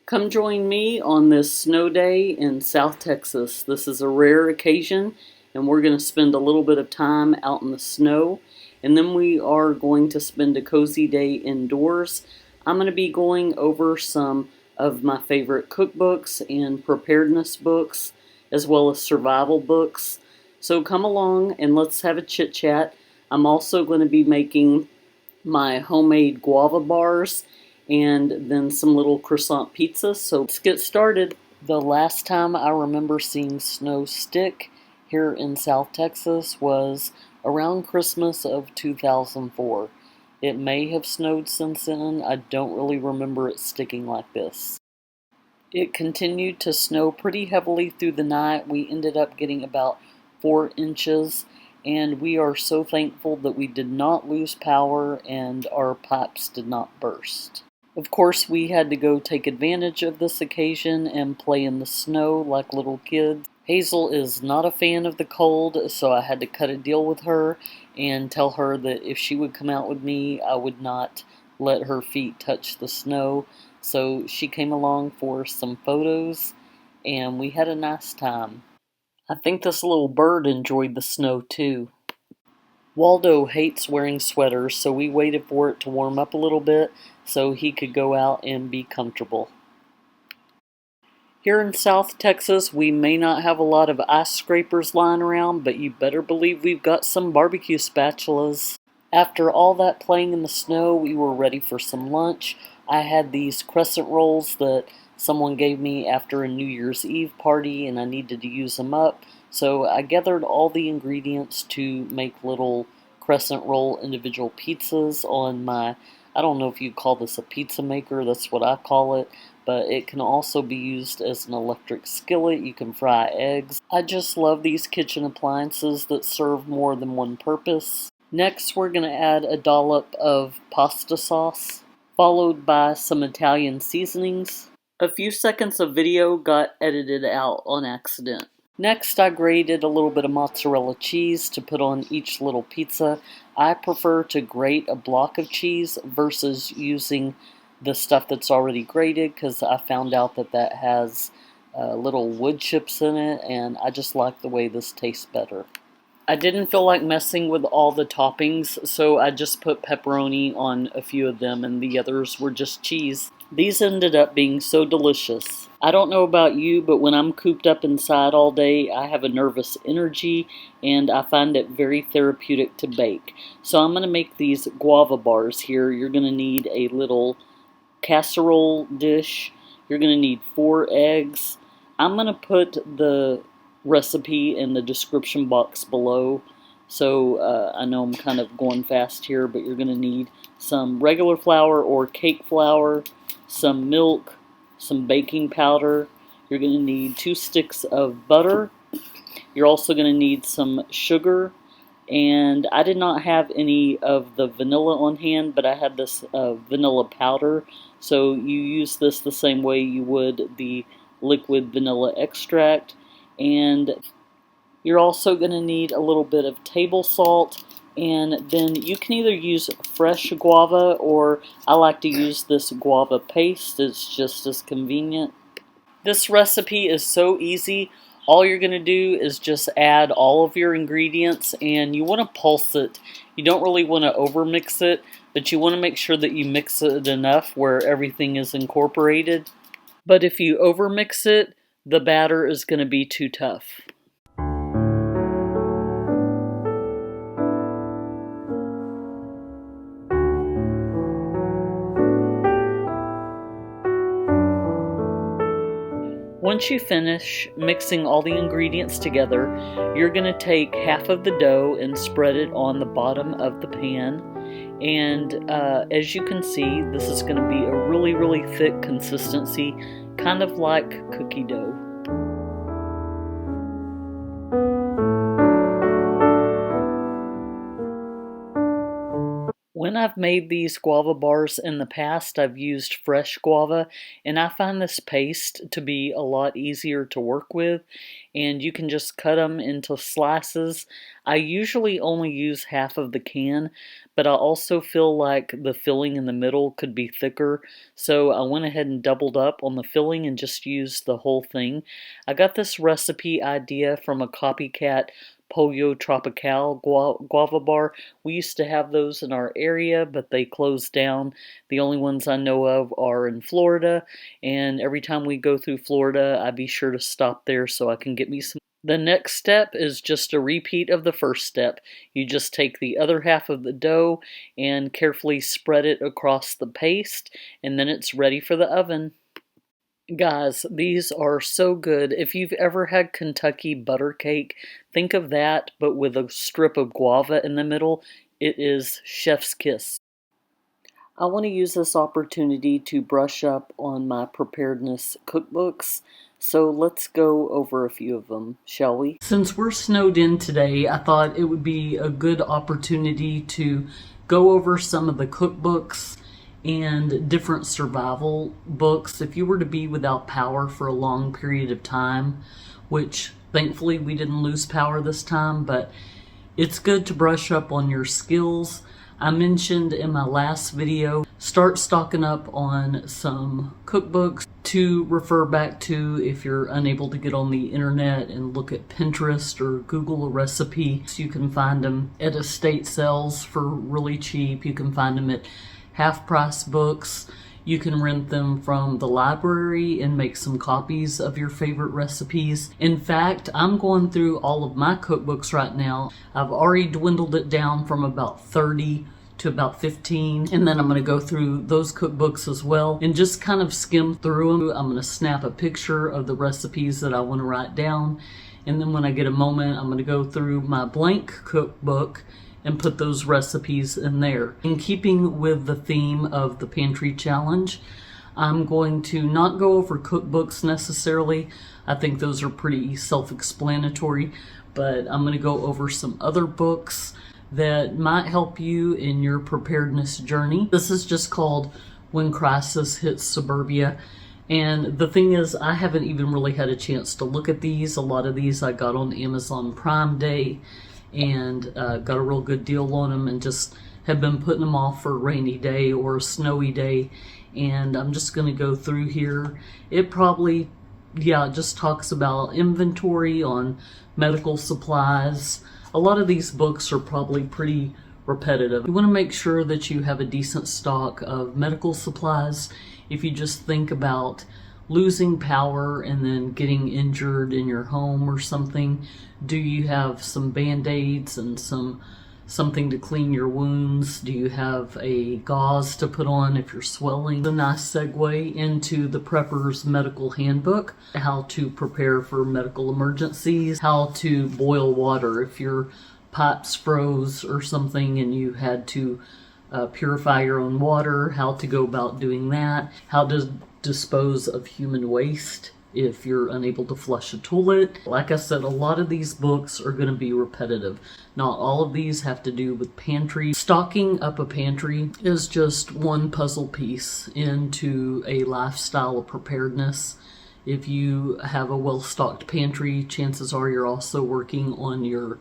Come join me on this snow day in South Texas. This is a rare occasion, and we're going to spend a little bit of time out in the snow, and then we are going to spend a cozy day indoors. I'm going to be going over some of my favorite cookbooks and preparedness books, as well as survival books. So come along and let's have a chit chat. I'm also going to be making my homemade guava bars and then some little croissant pizzas. So let's get started. The last time I remember seeing snow stick here in South Texas was around Christmas of 2004. It may have snowed since then. I don't really remember it sticking like this. It continued to snow pretty heavily through the night. We ended up getting about 4 inches, and we are so thankful that we did not lose power and our pipes did not burst. Of course, we had to go take advantage of this occasion and play in the snow like little kids. Hazel is not a fan of the cold, so I had to cut a deal with her and tell her that if she would come out with me, I would not let her feet touch the snow. So she came along for some photos, and we had a nice time. I think this little bird enjoyed the snow too. Waldo hates wearing sweaters, so we waited for it to warm up a little bit so he could go out and be comfortable. Here in South Texas, we may not have a lot of ice scrapers lying around, but you better believe we've got some barbecue spatulas. After all that playing in the snow, we were ready for some lunch. I had these crescent rolls that someone gave me after a New Year's Eve party, and I needed to use them up. So I gathered all the ingredients to make little crescent roll individual pizzas on my, I don't know if you call this a pizza maker, that's what I call it, but it can also be used as an electric skillet. You can fry eggs. I just love these kitchen appliances that serve more than one purpose. Next, we're going to add a dollop of pasta sauce, followed by some Italian seasonings. A few seconds of video got edited out on accident. Next, I grated a little bit of mozzarella cheese to put on each little pizza. I prefer to grate a block of cheese versus using the stuff that's already grated because I found out that that has little wood chips in it, and I just like the way this tastes better. I didn't feel like messing with all the toppings, so I just put pepperoni on a few of them and the others were just cheese. These ended up being so delicious. I don't know about you, but when I'm cooped up inside all day, I have a nervous energy and I find it very therapeutic to bake. So I'm going to make these guava bars here. You're going to need a little casserole dish. You're going to need 4 eggs. I'm going to put the recipe in the description box below. So I know I'm kind of going fast here, but you're going to need some regular flour or cake flour, some milk, some baking powder. You're going to need 2 sticks of butter. You're also going to need some sugar. And I did not have any of the vanilla on hand, but I had this vanilla powder. So you use this the same way you would the liquid vanilla extract. And you're also going to need a little bit of table salt. And then you can either use fresh guava, or I like to use this guava paste. It's just as convenient. This recipe is so easy. All you're going to do is just add all of your ingredients, and you want to pulse it. You don't really want to overmix it, but you want to make sure that you mix it enough where everything is incorporated. But if you overmix it, the batter is going to be too tough. Once you finish mixing all the ingredients together, you're going to take half of the dough and spread it on the bottom of the pan. And as you can see, this is going to be a really, really thick consistency, kind of like cookie dough. When I've made these guava bars in the past, I've used fresh guava, and I find this paste to be a lot easier to work with, and you can just cut them into slices. I usually only use half of the can, but I also feel like the filling in the middle could be thicker, so I went ahead and doubled up on the filling and just used the whole thing. I got this recipe idea from a copycat Pollo Tropical guava bar. We used to have those in our area, but they closed down. The only ones I know of are in Florida, and every time we go through Florida, I be sure to stop there so I can get me some. The next step is just a repeat of the first step. You just take the other half of the dough and carefully spread it across the paste, and then it's ready for the oven. Guys, these are so good. If you've ever had Kentucky butter cake, think of that, but with a strip of guava in the middle. It is chef's kiss. I want to use this opportunity to brush up on my preparedness cookbooks, so let's go over a few of them, shall we? Since we're snowed in today, I thought it would be a good opportunity to go over some of the cookbooks and different survival books. If you were to be without power for a long period of time, which thankfully we didn't lose power this time, but it's good to brush up on your skills. I mentioned in my last video, start stocking up on some cookbooks to refer back to if you're unable to get on the internet and look at Pinterest or Google a recipe. So you can find them at estate sales for really cheap. You can find them at half-price books. You can rent them from the library and make some copies of your favorite recipes. In fact, I'm going through all of my cookbooks right now. I've already dwindled it down from about 30 to about 15, and then I'm going to go through those cookbooks as well and just kind of skim through them. I'm going to snap a picture of the recipes that I want to write down, and then when I get a moment, I'm going to go through my blank cookbook and put those recipes in there. In keeping with the theme of the pantry challenge, I'm going to not go over cookbooks necessarily. I think those are pretty self-explanatory, but I'm going to go over some other books that might help you in your preparedness journey. This is just called When Crisis Hits Suburbia. And the thing is, I haven't even really had a chance to look at these. A lot of these I got on Amazon Prime Day, and got a real good deal on them, and just have been putting them off for a rainy day or a snowy day. And I'm just going to go through here. It probably, it just talks about inventory on medical supplies. A lot of these books are probably pretty repetitive. You want to make sure that you have a decent stock of medical supplies. If you just think about losing power and then getting injured in your home or something, do you have some band-aids and something to clean your wounds? Do you have a gauze to put on if you're swelling? A nice segue into the Prepper's Medical Handbook, how to prepare for medical emergencies, how to boil water if your pipes froze or something and you had to purify your own water, how to go about doing that, how to dispose of human waste if you're unable to flush a toilet. Like I said, a lot of these books are going to be repetitive. Not all of these have to do with pantry. Stocking up a pantry is just one puzzle piece into a lifestyle of preparedness. If you have a well-stocked pantry, chances are you're also working on your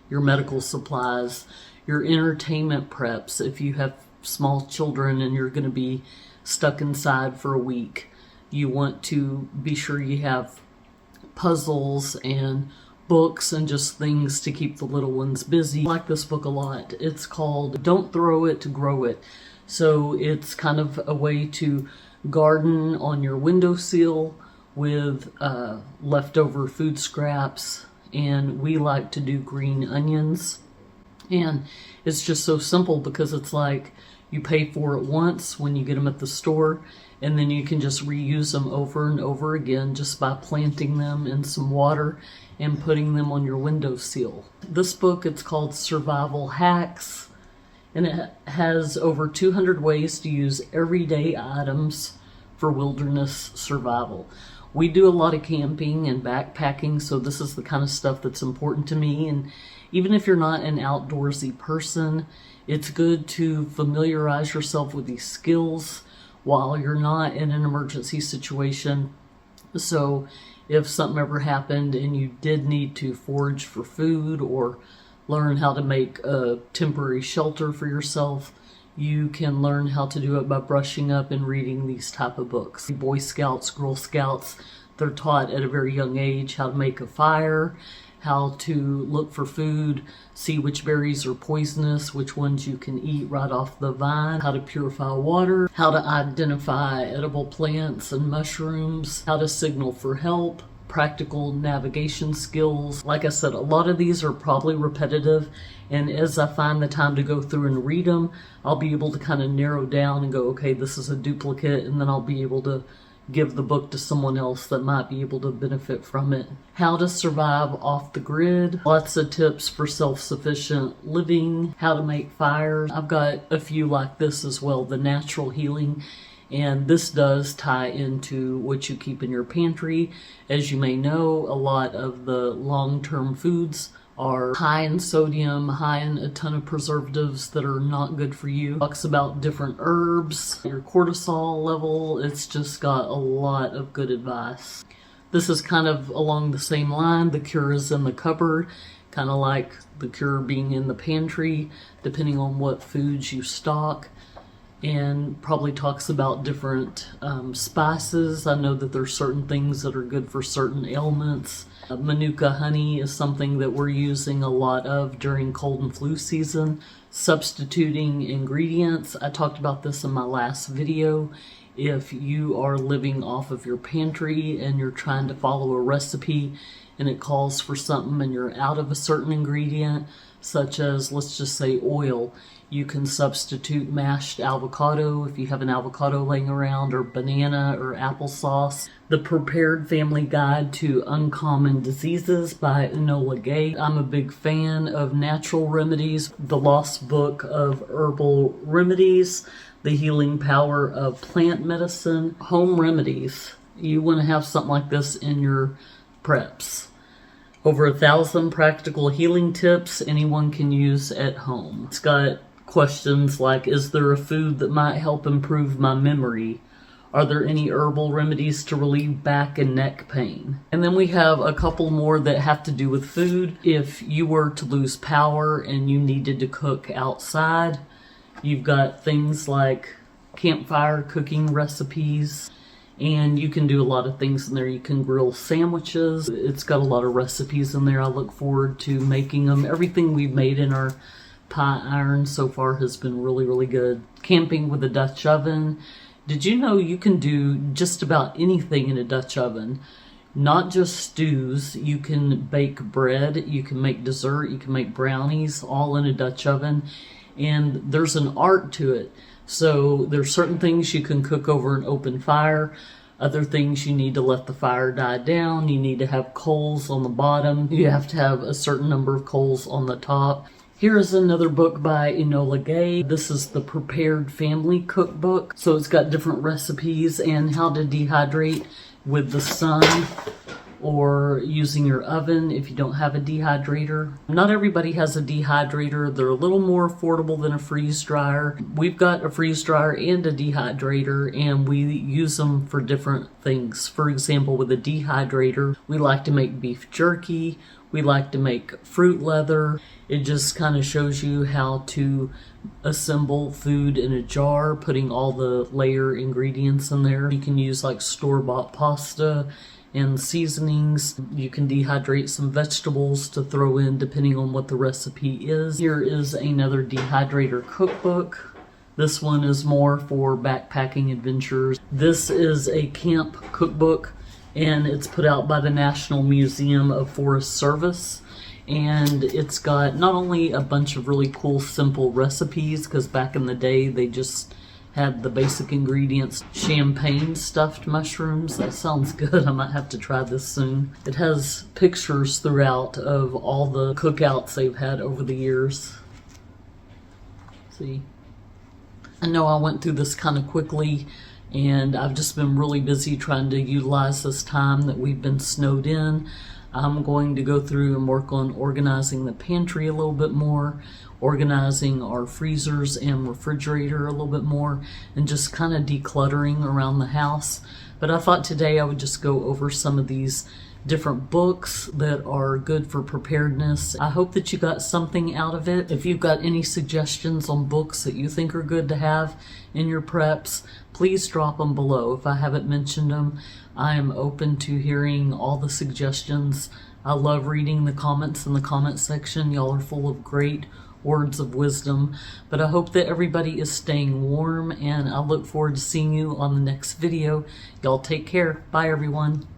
medical supplies, your entertainment preps. If you have small children and you're going to be stuck inside for a week, you want to be sure you have puzzles and books and just things to keep the little ones busy. I like this book a lot. It's called Don't Throw It, Grow It. So it's kind of a way to garden on your windowsill with leftover food scraps, and we like to do green onions. And it's just so simple because it's like you pay for it once when you get them at the store, and then you can just reuse them over and over again just by planting them in some water and putting them on your windowsill. This book, it's called Survival Hacks, and it has over 200 ways to use everyday items for wilderness survival. We do a lot of camping and backpacking, so this is the kind of stuff that's important to me. And even if you're not an outdoorsy person, It's good to familiarize yourself with these skills while you're not in an emergency situation. So if something ever happened and you did need to forage for food or learn how to make a temporary shelter for yourself, you can learn how to do it by brushing up and reading these type of books. Boy Scouts, Girl Scouts, they're taught at a very young age how to make a fire, how to look for food, see which berries are poisonous, which ones you can eat right off the vine, how to purify water, how to identify edible plants and mushrooms, how to signal for help, practical navigation skills. Like I said, a lot of these are probably repetitive, and as I find the time to go through and read them, I'll be able to kind of narrow down and go, okay, this is a duplicate, and then I'll be able to give the book to someone else that might be able to benefit from it. How to survive off the grid, lots of tips for self-sufficient living, how to make fires. I've got a few like this as well, the natural healing, and this does tie into what you keep in your pantry. As you may know, a lot of the long-term foods are high in sodium, high in a ton of preservatives that are not good for you. It talks about different herbs, your cortisol level. It's just got a lot of good advice. This is kind of along the same line. The cure is in the cupboard, kind of like the cure being in the pantry, depending on what foods you stock. And probably talks about different spices. I know that there's certain things that are good for certain ailments. Manuka honey is something that we're using a lot of during cold and flu season. Substituting ingredients. I talked about this in my last video. If you are living off of your pantry and you're trying to follow a recipe and it calls for something and you're out of a certain ingredient, such as, let's just say, oil, you can substitute mashed avocado if you have an avocado laying around, or banana or applesauce. The Prepared Family Guide to Uncommon Diseases by Enola Gay. I'm a big fan of natural remedies. The Lost Book of Herbal Remedies, The Healing Power of Plant Medicine. Home remedies. You want to have something like this in your preps. Over 1,000 practical healing tips anyone can use at home. It's got questions like, is there a food that might help improve my memory? Are there any herbal remedies to relieve back and neck pain? And then we have a couple more that have to do with food. If you were to lose power and you needed to cook outside, you've got things like campfire cooking recipes. And you can do a lot of things in there. You can grill sandwiches. It's got a lot of recipes in there. I look forward to making them. Everything we've made in our pie iron so far has been really, really good. Camping with a Dutch oven. Did you know you can do just about anything in a Dutch oven? Not just stews. You can bake bread. You can make dessert. You can make brownies, all in a Dutch oven. And there's an art to it. So there's certain things you can cook over an open fire. Other things you need to let the fire die down. You need to have coals on the bottom. You have to have a certain number of coals on the top. Here is another book by Enola Gay. This is the Prepared Family Cookbook. So it's got different recipes and how to dehydrate with the sun or using your oven if you don't have a dehydrator. Not everybody has a dehydrator. They're a little more affordable than a freeze dryer. We've got a freeze dryer and a dehydrator, and we use them for different things. For example, with a dehydrator, we like to make beef jerky. We like to make fruit leather. It just kind of shows you how to assemble food in a jar, putting all the layer ingredients in there. You can use like store-bought pasta and seasonings. You can dehydrate some vegetables to throw in depending on what the recipe is. Here is another dehydrator cookbook. This one is more for backpacking adventures. This is a camp cookbook, and it's put out by the National Museum of Forest Service. And it's got not only a bunch of really cool, simple recipes, because back in the day they just had the basic ingredients. Champagne stuffed mushrooms. That sounds good. I might have to try this soon. It has pictures throughout of all the cookouts they've had over the years. See? I know I went through this kind of quickly, and I've just been really busy trying to utilize this time that we've been snowed in. I'm going to go through and work on organizing the pantry a little bit more. organizing our freezers and refrigerator a little bit more, and just kind of decluttering around the house. But I thought today I would just go over some of these different books that are good for preparedness. I hope that you got something out of it. If you've got any suggestions on books that you think are good to have in your preps, please drop them below. If I haven't mentioned them, I am open to hearing all the suggestions. I love reading the comments in the comment section. Y'all are full of great words of wisdom. But I hope that everybody is staying warm, and I look forward to seeing you on the next video. Y'all take care. Bye, everyone.